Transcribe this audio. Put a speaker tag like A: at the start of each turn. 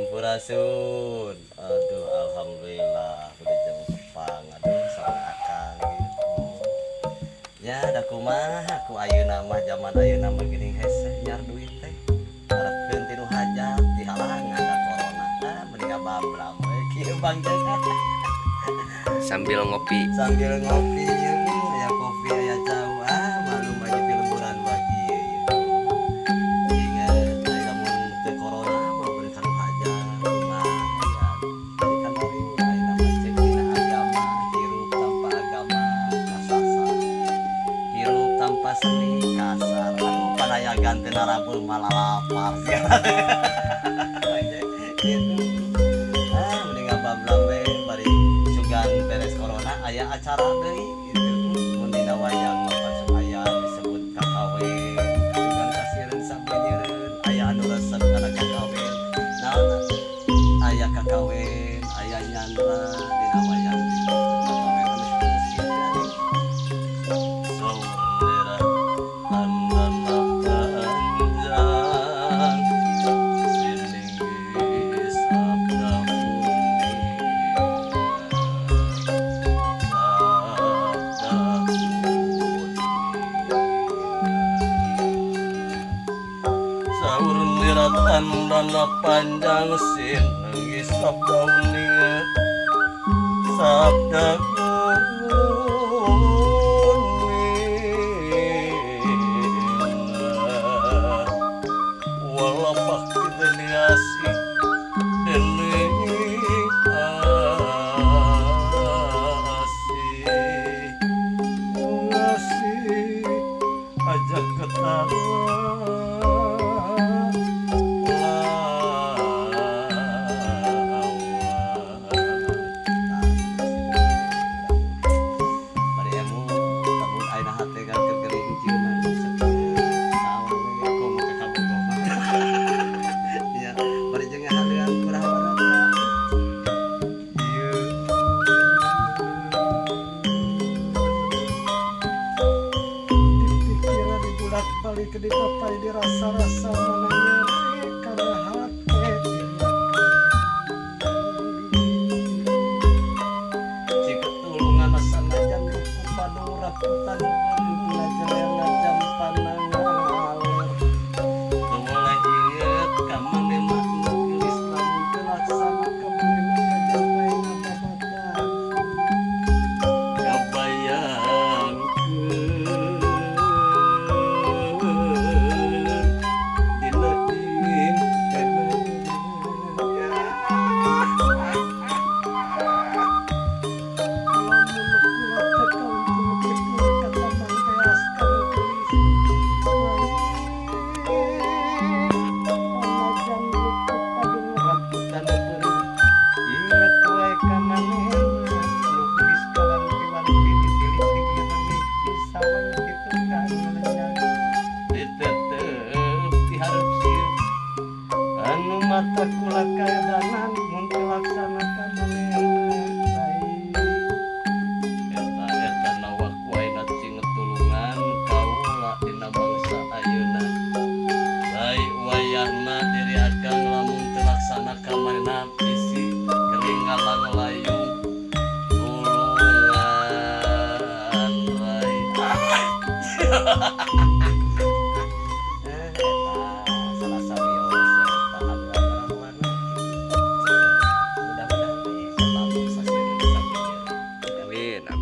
A: Sampurasun. Aduh, alhamdulillah udah jam sepang. Aduh, sama akang gitu. Ya, da kumaha aku ayeuna mah zaman ayeuna mah geuning hese nyar duit teh. Harapkeun tinu hajat dihalangan da corona. Mending ababram we kieu Bang Jaga.
B: Sambil ngopi
A: Sambil ngopi ya kopi aya jauh malum aja di lemburan bagi ingat aya mun teu corona mah beureun kanu haja rumah ya jadi kan dari aya nama cek dina agama hirup tanpa agama kasasa hirup tanpa seni kasar aduh padayagan teu narabul malah lapar gitu mending abablam we bari sugan beres corona aya acara deui gitu mun dina wayang mah pancen aya disebut kakawin sugan kasieun sabeunyeun aya anu resep kana kakawin naonna aya kakawin aya nyandra dina wayang kakawin geus kieu saudara pandan panjang silinggis sabda saur nirat andana panjang sin nenggis sabda uninga sabda uninga walapak deniasi dening asih ajak ketawa balik di papai di rasa-rasa menangis karena hati jika tulungan asana jam ruku padu raputan belajar yang jam panangan mulai inget kamane makna Islam terlaksana kamane kajabai ngababadan kabayang mata kula kaedanan mun laksanakan manehan baik eta nawak waina cing tulungan kaula dina bangsa ayeuna baik wayahna diri akang lamun teu laksana ka manehna bisi gering ngalang layung tulungan rai
B: amin